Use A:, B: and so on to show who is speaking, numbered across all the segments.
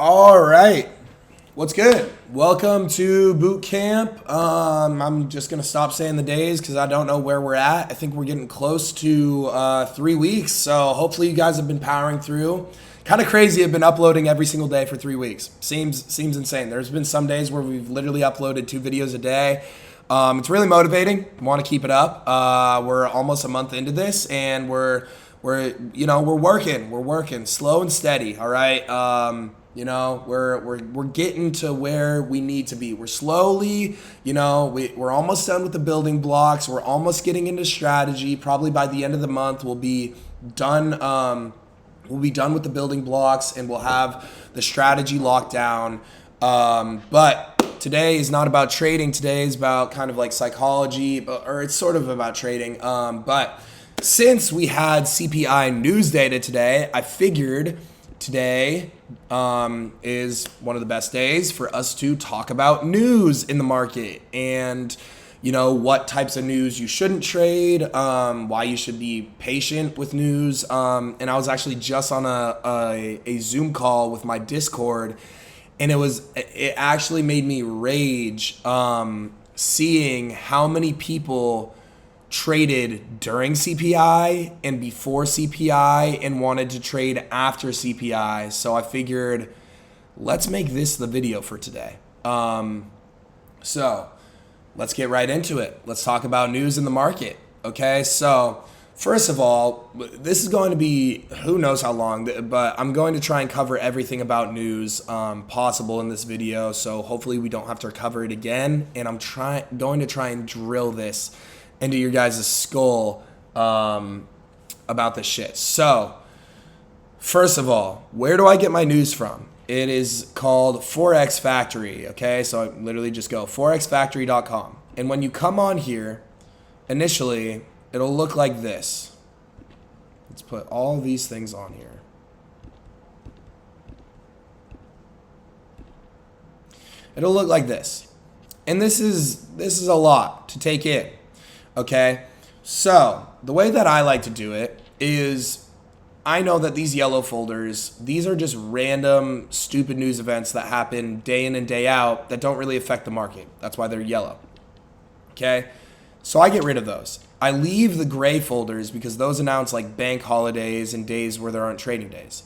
A: All right. What's good? Welcome to boot camp. I'm just going to stop saying the days because I don't know where we're at. I think we're getting close to 3 weeks. So hopefully you guys have been powering through. Kind of crazy. I've been uploading every single day for 3 weeks. Seems insane. There's been some days where we've literally uploaded 2 videos a day. It's really motivating. Want to keep it up. We're almost a month into this and we're working slow and steady. All right. We're getting to where we need to be. We're slowly, we're almost done with the building blocks. We're almost getting into strategy. Probably by the end of the month, we'll be done. We'll be done with the building blocks and we'll have the strategy locked down. But today is not about trading. Today is about kind of like psychology, or it's sort of about trading. But since we had CPI news data today, I figured today is one of the best days for us to talk about news in the market and, what types of news you shouldn't trade, why you should be patient with news. And I was actually just on a Zoom call with my Discord, and it actually made me rage seeing how many people traded during CPI and before CPI and wanted to trade after CPI. So I figured, let's make this the video for today. So let's get right into it. Let's talk about news in the market. Okay, so first of all, this is going to be who knows how long, but I'm going to try and cover everything about news possible in this video. So hopefully we don't have to cover it again. And I'm going to try and drill this into your guys' skull about this shit. So, first of all, where do I get my news from? It is called Forex Factory, okay? So I literally just go forexfactory.com. And when you come on here, initially, it'll look like this. Let's put all these things on here. It'll look like this. And this is a lot to take in. Okay, so the way that I like to do it is I know that these yellow folders, these are just random stupid news events that happen day in and day out that don't really affect the market. That's why they're yellow. Okay, so I get rid of those. I leave the gray folders because those announce like bank holidays and days where there aren't trading days.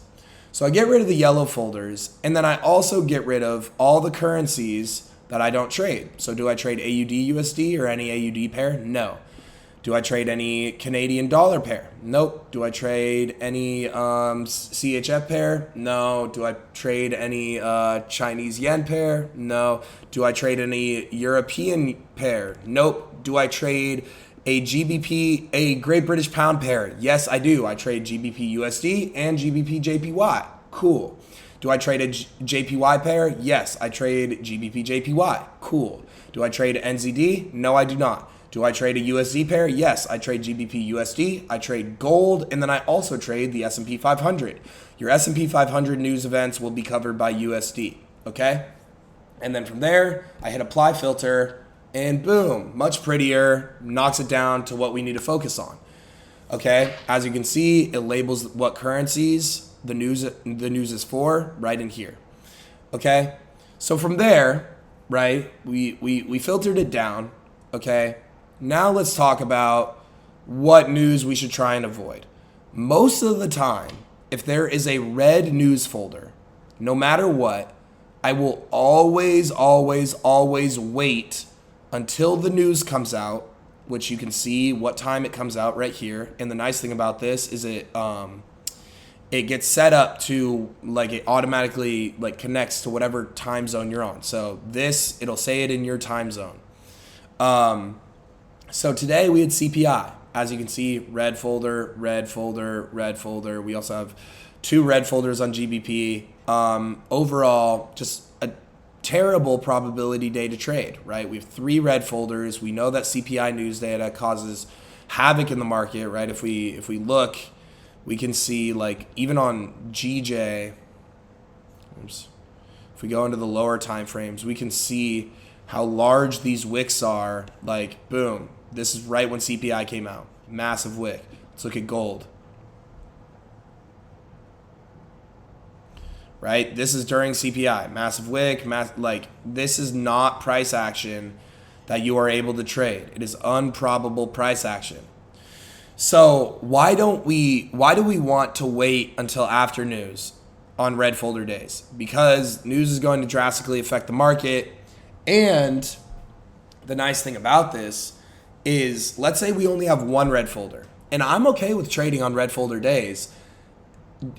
A: So I get rid of the yellow folders, and then I also get rid of all the currencies that I don't trade. So do I trade AUD USD or any AUD pair? No. Do I trade any Canadian dollar pair? Nope. Do I trade any CHF pair? No. Do I trade any Chinese yen pair? No. Do I trade any European pair? Nope. Do I trade a GBP, a Great British Pound pair? Yes, I do. I trade GBP USD and GBP JPY. Cool. Do I trade a JPY pair? Yes, I trade GBP JPY. Cool. Do I trade NZD? No, I do not. Do I trade a USD pair? Yes, I trade GBP USD. I trade gold, and then I also trade the S&P 500. Your S&P 500 news events will be covered by USD, okay? And then from there, I hit apply filter, and boom, much prettier, knocks it down to what we need to focus on. Okay, as you can see, it labels what currencies the news is for right in here. Okay, so from there, right, we filtered it down. Okay, now let's talk about what news we should try and avoid. Most of the time, if there is a red news folder, no matter what, I will always wait until the news comes out, which you can see what time it comes out right here. And the nice thing about this is it gets set up to like it automatically like connects to whatever time zone you're on. So it'll say it in your time zone. So today we had CPI. As you can see, red folder, red folder, red folder. We also have 2 red folders on GBP. Overall, just a terrible probability day to trade, right? We have 3 red folders. We know that CPI news data causes havoc in the market, right? If we look, we can see like even on GJ, if we go into the lower time frames, we can see how large these wicks are. Like boom, this is right when CPI came out, massive wick. Let's look at gold. right? This is during CPI, massive wick, this is not price action that you are able to trade. It is unprobable price action. So why do we want to wait until after news on red folder days? Because news is going to drastically affect the market. And the nice thing about this is, let's say we only have one red folder, and I'm okay with trading on red folder days.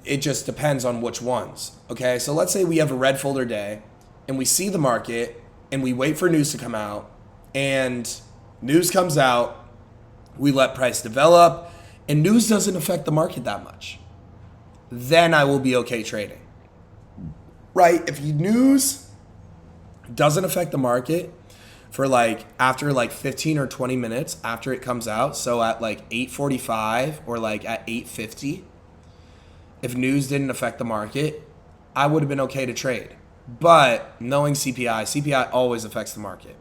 A: It just depends on which ones. Okay, so let's say we have a red folder day and we see the market and we wait for news to come out, and news comes out, we let price develop, and news doesn't affect the market that much. Then I will be okay trading. Right? If news doesn't affect the market for after 15 or 20 minutes after it comes out, so at 8:45 or at 8:50, if news didn't affect the market, I would have been okay to trade. But knowing CPI always affects the market.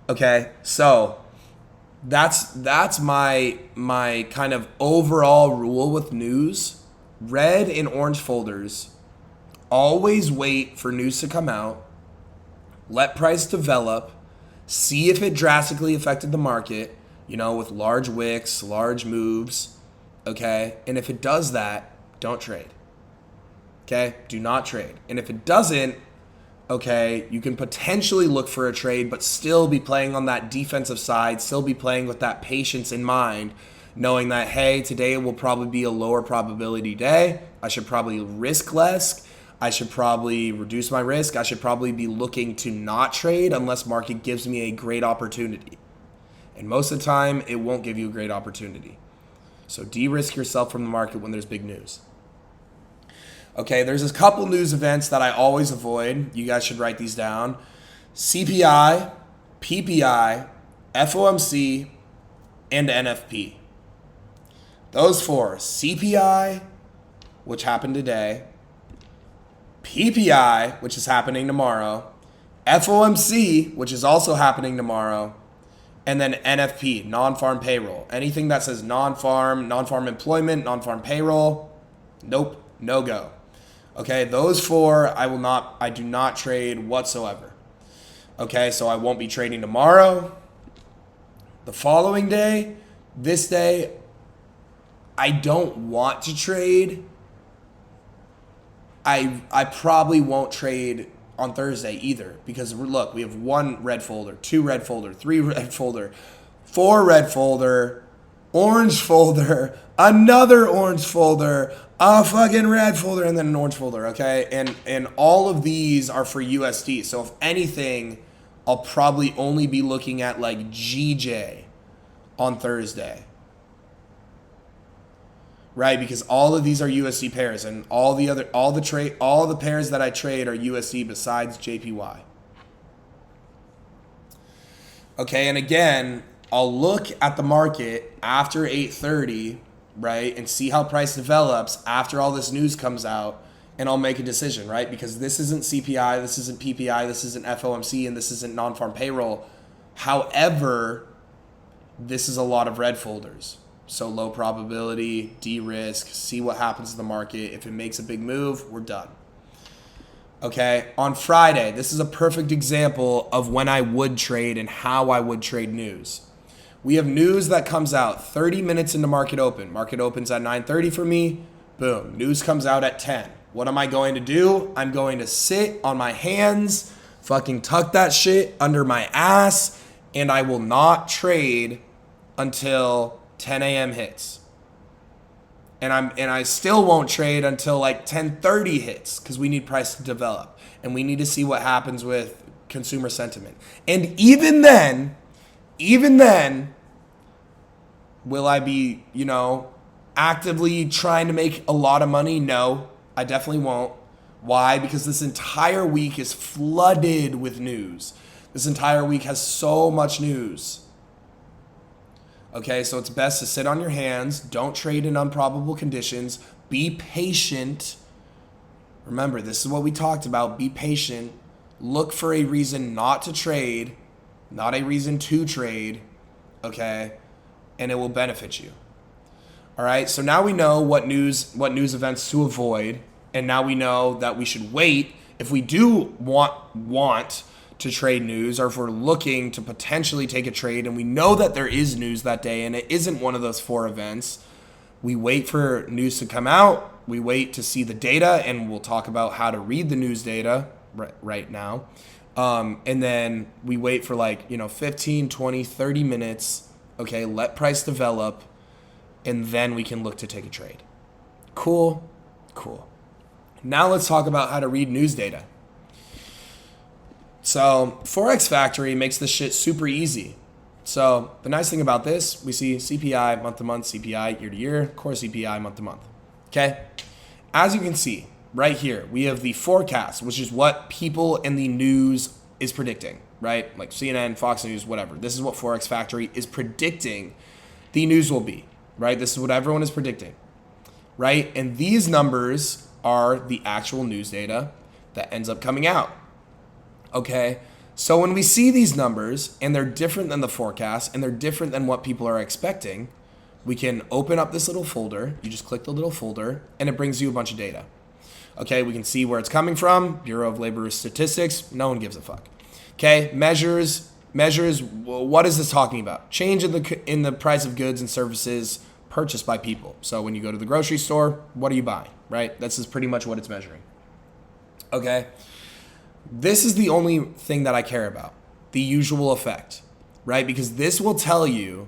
A: Okay, so that's my kind of overall rule with news. Red and orange folders, always wait for news to come out, let price develop, see if it drastically affected the market, with large wicks, large moves, okay? And if it does that, don't trade, okay? Do not trade. And if it doesn't, okay, you can potentially look for a trade, but still be playing on that defensive side, still be playing with that patience in mind, knowing that, hey, today will probably be a lower probability day. I should probably risk less. I should probably reduce my risk. I should probably be looking to not trade unless market gives me a great opportunity. And most of the time, it won't give you a great opportunity. So de-risk yourself from the market when there's big news. Okay, there's a couple news events that I always avoid. You guys should write these down. CPI, PPI, FOMC, and NFP. Those four: CPI, which happened today, PPI, which is happening tomorrow, FOMC, which is also happening tomorrow, and then NFP, non-farm payroll. Anything that says non-farm employment, non-farm payroll, nope, no go. Okay, those four I do not trade whatsoever. Okay, so I won't be trading tomorrow. The following day, this day, I don't want to trade. I probably won't trade on Thursday either, because look, we have one red folder, two red folder, three red folder, four red folder, orange folder, another orange folder, a fucking red folder, and then an orange folder, okay? And all of these are for USD. So if anything, I'll probably only be looking at GJ on Thursday. Right, because all of these are USD pairs, and all the pairs that I trade are USD besides JPY. Okay, and again, I'll look at the market after 8:30, right, and see how price develops after all this news comes out, and I'll make a decision, right? Because this isn't CPI, this isn't PPI, this isn't FOMC, and this isn't non-farm payroll. However, this is a lot of red folders. So low probability, de-risk, see what happens to the market. If it makes a big move, we're done. Okay, on Friday, this is a perfect example of when I would trade and how I would trade news. We have news that comes out 30 minutes into market open. Market opens at 9:30 for me. Boom, news comes out at 10. What am I going to do? I'm going to sit on my hands, fucking tuck that shit under my ass, and I will not trade until 10 a.m. hits. And I still won't trade until 10:30 hits, because we need price to develop and we need to see what happens with consumer sentiment. And even then, will I be, actively trying to make a lot of money? No, I definitely won't. Why? Because this entire week is flooded with news. This entire week has so much news. Okay, so it's best to sit on your hands. Don't trade in improbable conditions. Be patient. Remember, this is what we talked about. Be patient. Look for a reason not to trade, not a reason to trade, okay? And it will benefit you. All right, so now we know what news events to avoid And now we know that we should wait if we do want to trade news, or if we're looking to potentially take a trade and we know that there is news that day and it isn't one of those 4 events. We wait for news to come out. We wait to see the data, and we'll talk about how to read the news data right now. And then we wait for 15, 20, 30 minutes. Okay, let price develop, and then we can look to take a trade. Cool. Now let's talk about how to read news data. So Forex Factory makes this shit super easy. So the nice thing about this, we see CPI month to month, CPI year to year, core CPI month to month. Okay. As you can see right here, we have the forecast, which is what people in the news is predicting, right? Like CNN, Fox News, whatever. This is what Forex Factory is predicting the news will be, right? This is what everyone is predicting, right? And these numbers are the actual news data that ends up coming out. Okay, so when we see these numbers and they're different than the forecast and they're different than what people are expecting, we can open up this little folder. You just click the little folder and it brings you a bunch of data. Okay, we can see where it's coming from. Bureau of Labor Statistics, no one gives a fuck. Okay, measures, what is this talking about? Change in the price of goods and services purchased by people. So when you go to the grocery store, what are you buying, right? This is pretty much what it's measuring. Okay. This is the only thing that I care about, the usual effect, right? Because this will tell you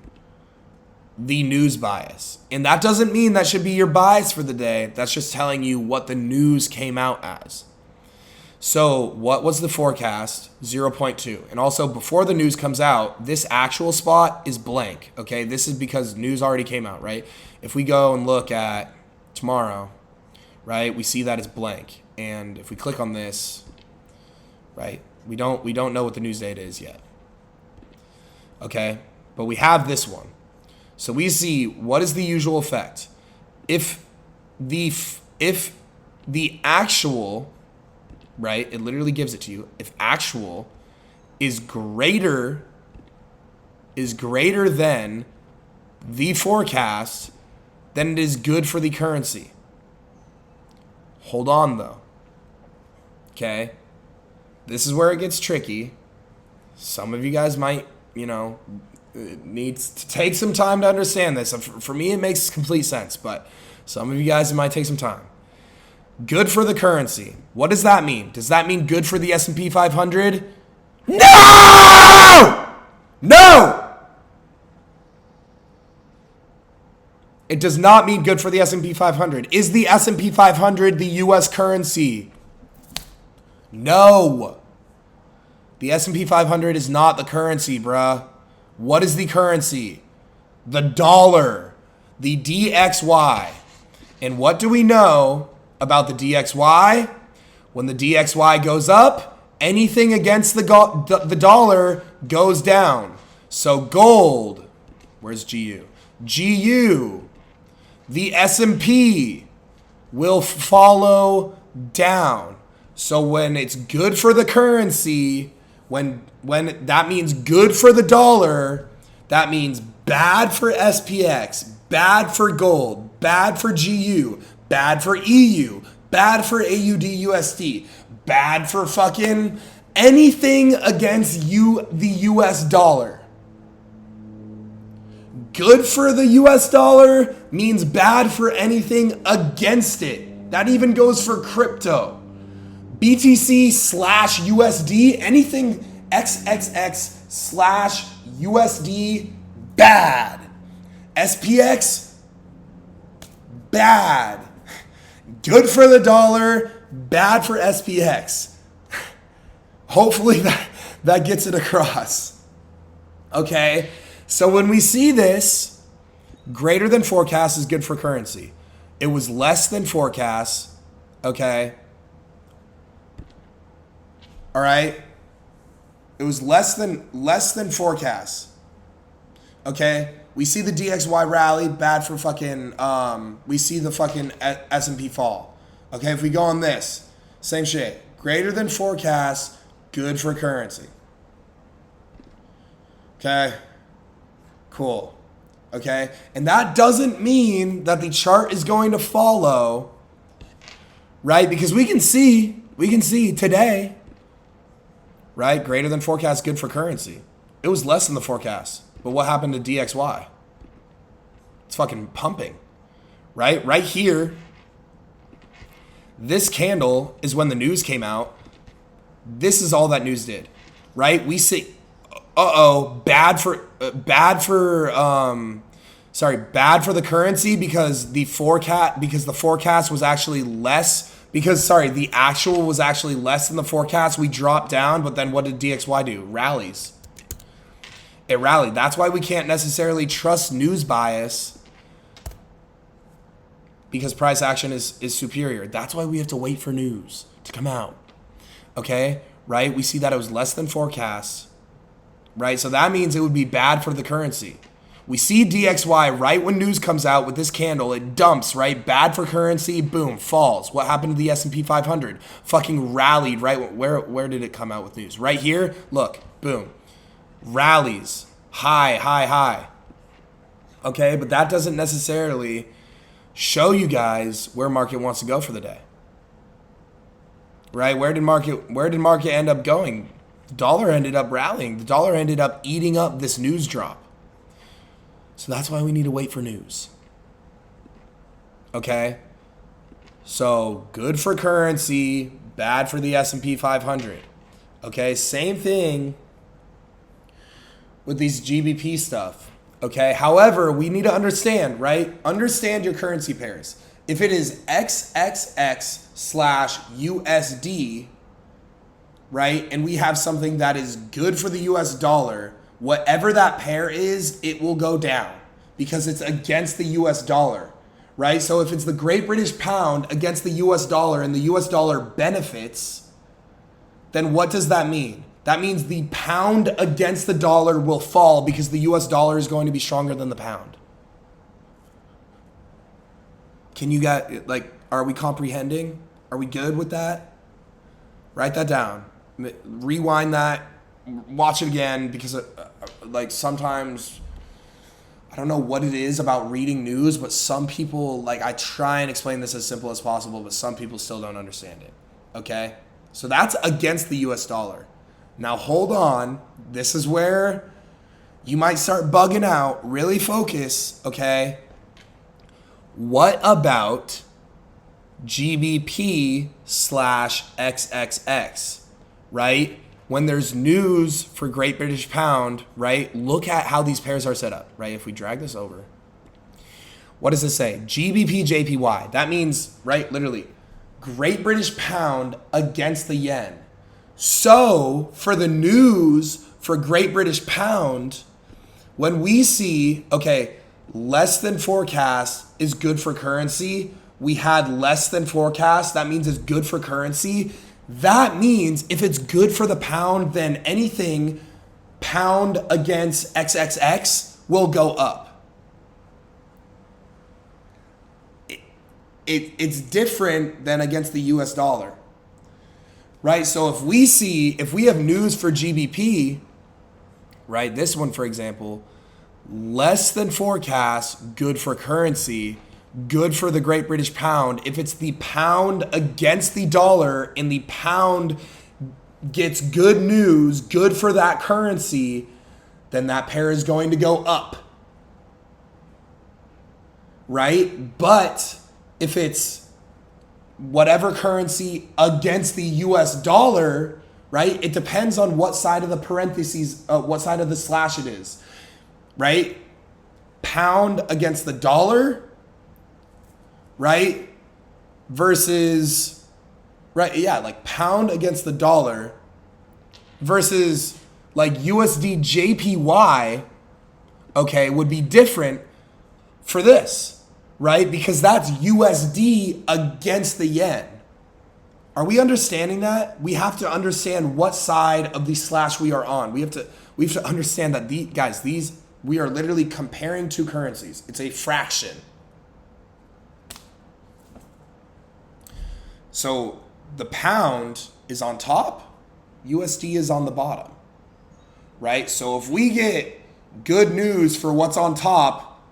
A: the news bias. And that doesn't mean that should be your bias for the day. That's just telling you what the news came out as. So what was the forecast? 0.2. And also before the news comes out, this actual spot is blank, okay? This is because news already came out, right? If we go and look at tomorrow, right, we see that it's blank. And if we click on this, right, we don't know what the news data is yet. Okay, but we have this one. So we see what is the usual effect. If the actual, right, it literally gives it to you. If actual is greater than the forecast, then it is good for the currency. Hold on though. Okay. This is where it gets tricky. Some of you guys might, need to take some time to understand this. For me, it makes complete sense, but some of you guys, it might take some time. Good for the currency. What does that mean? Does that mean good for the S&P 500? No! No! It does not mean good for the S&P 500. Is the S&P 500 the U.S. currency? No. The S&P 500 is not the currency, bruh. What is the currency? The dollar. The DXY. And what do we know about the DXY? When the DXY goes up, anything against the dollar goes down. So gold. Where's GU? GU. The S&P will follow down. So when it's good for the currency, when that means good for the dollar, that means bad for SPX, bad for gold, bad for GU, bad for EU, bad for AUD/USD, bad for fucking anything against the US dollar. Good for the US dollar means bad for anything against it. That even goes for crypto. BTC/USD, anything XXX/USD, bad. SPX, bad. Good for the dollar, bad for SPX. Hopefully that gets it across. Okay, so when we see this, greater than forecast is good for currency. It was less than forecast, okay? All right? It was less than forecast. Okay? We see the DXY rally, bad for fucking, we see the fucking S&P fall. Okay, if we go on this, same shit. Greater than forecast, good for currency. Okay? Cool. Okay? And that doesn't mean that the chart is going to follow right? Because we can see today, right? Greater than forecast, good for currency. It was less than the forecast. But what happened to DXY? It's fucking pumping, right? Right here, this candle is when the news came out. This is all that news did, right? We see, bad for the currency because the forecast was actually less. The actual was actually less than the forecast. We dropped down, but then what did DXY do? Rallies. It rallied. That's why we can't necessarily trust news bias, because price action is superior. That's why we have to wait for news to come out. Okay, right? We see that it was less than forecast, right? So that means it would be bad for the currency. We see DXY right when news comes out with this candle, it dumps, right? Bad for currency, boom, falls. What happened to the S&P 500? Fucking rallied, right? Where did it come out with news? Right here, look, boom. Rallies, high. Okay, but that doesn't necessarily show you guys where market wants to go for the day. Right? Where did market end up going? The dollar ended up rallying. The dollar ended up eating up this news drop. So that's why we need to wait for news. Okay? So good for currency, bad for the S&P 500. Okay? Same thing with these GBP stuff. Okay? However, we need to understand, right? Understand your currency pairs. If it is XXX/USD, right, and we have something that is good for the US dollar, whatever that pair is, it will go down because it's against the US dollar, right? So if it's the Great British Pound against the US dollar and the US dollar benefits, then what does that mean? That means the pound against the dollar will fall because the US dollar is going to be stronger than the pound. Can you get, are we comprehending? Are we good with that? Write that down. Rewind that. Watch it again because, sometimes, I don't know what it is about reading news, but some people, I try and explain this as simple as possible, but some people still don't understand it. Okay? So that's against the US dollar. Now hold on. This is where you might start bugging out. Really focus, okay? What about GBP/XXX, right? When there's news for Great British Pound, right? Look at how these pairs are set up, right? If we drag this over, what does it say? GBP/JPY. That means, right, literally, Great British Pound against the yen. So for the news for Great British Pound, when we see, okay, less than forecast is good for currency. We had less than forecast. That means it's good for currency. That means if it's good for the pound, then anything pound against XXX will go up. It's different than against the US dollar, right? So if we have news for GBP, right? This one, for example, less than forecast, good for currency, good for the Great British Pound. If it's the pound against the dollar and the pound gets good news, good for that currency, then that pair is going to go up, right? But if it's whatever currency against the US dollar, right? It depends on what side of the parentheses, what side of the slash it is. Right? Pound against the dollar, right? Versus, right? Yeah, pound against the dollar versus USD JPY, okay, would be different for this, right? Because that's USD against the yen. Are we understanding that? We have to understand what side of the slash we are on. We have to understand that we are literally comparing two currencies. It's a fraction. So the pound is on top, USD is on the bottom, right? So if we get good news for what's on top,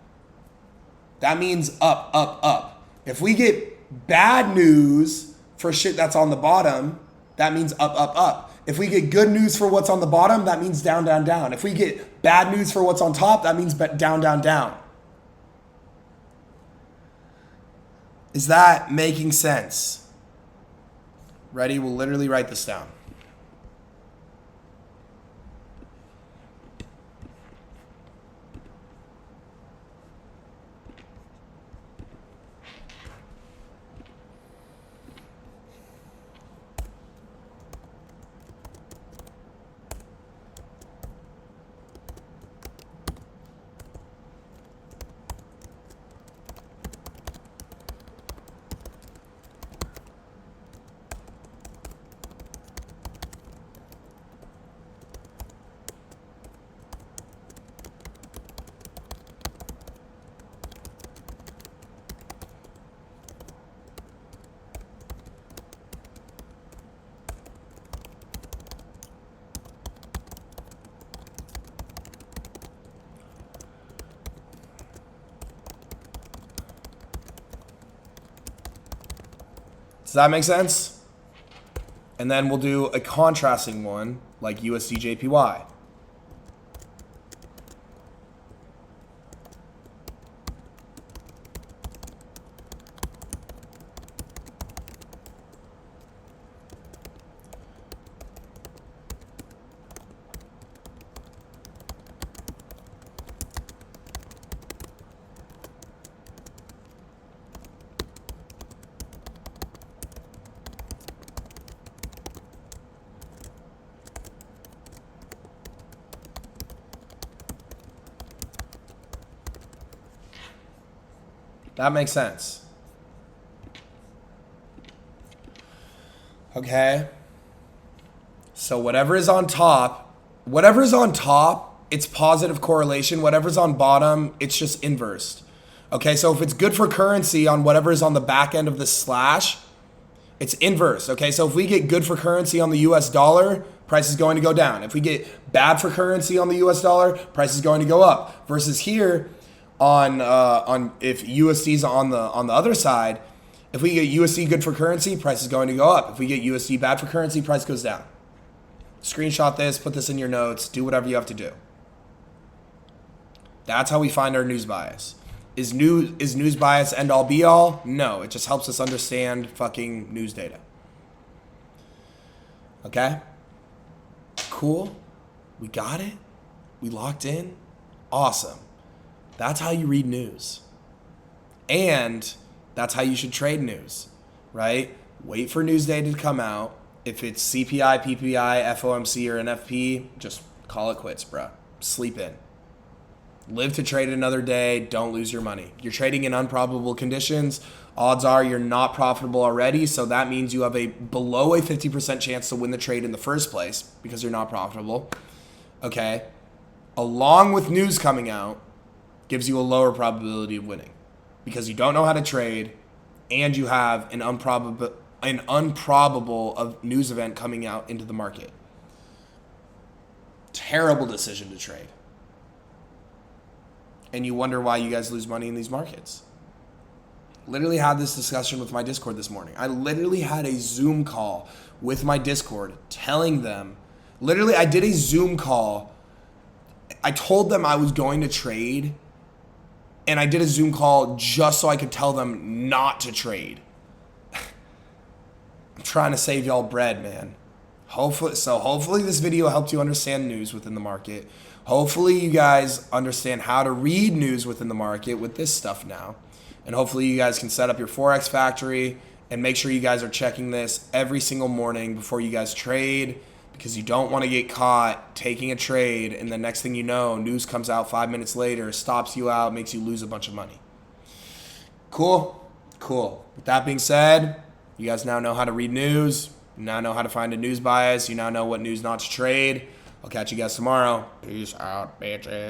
A: that means up, up, up. If we get bad news for shit that's on the bottom, that means up, up, up. If we get good news for what's on the bottom, that means down, down, down. If we get bad news for what's on top, that means down, down, down. Is that making sense? Ready? We'll literally write this down. Does that make sense? And then we'll do a contrasting one like USD/JPY. That makes sense. Okay. So whatever is on top, it's positive correlation. Whatever's on bottom, it's just inversed. Okay, so if it's good for currency on whatever is on the back end of the slash, it's inverse. Okay, so if we get good for currency on the US dollar, price is going to go down. If we get bad for currency on the US dollar, price is going to go up. Versus here, on if USD is on the other side, if we get USD good for currency, price is going to go up. If we get USD bad for currency, price goes down. Screenshot this, put this in your notes, do whatever you have to do. That's how we find our news bias. Is news bias end all be all? No, it just helps us understand fucking news data. Okay? Cool. We got it. We locked in. Awesome. That's how you read news. And that's how you should trade news, right? Wait for news data to come out. If it's CPI, PPI, FOMC, or NFP, just call it quits, bro. Sleep in. Live to trade another day. Don't lose your money. You're trading in improbable conditions. Odds are you're not profitable already, so that means you have a below a 50% chance to win the trade in the first place because you're not profitable. Okay? Along with news coming out, gives you a lower probability of winning because you don't know how to trade and you have an improbable of news event coming out into the market. Terrible decision to trade. And you wonder why you guys lose money in these markets. Literally had this discussion with my Discord this morning. I literally had a Zoom call with my Discord telling them, literally I did a Zoom call. I told them I was going to trade. And I did a Zoom call just so I could tell them not to trade. I'm trying to save y'all bread, man. Hopefully this video helped you understand news within the market. Hopefully you guys understand how to read news within the market with this stuff now. And hopefully you guys can set up your Forex factory and make sure you guys are checking this every single morning before you guys trade, because you don't want to get caught taking a trade and the next thing you know, news comes out 5 minutes later, stops you out, makes you lose a bunch of money. Cool? Cool. With that being said, you guys now know how to read news. You now know how to find a news bias. You now know what news not to trade. I'll catch you guys tomorrow. Peace out, bitches.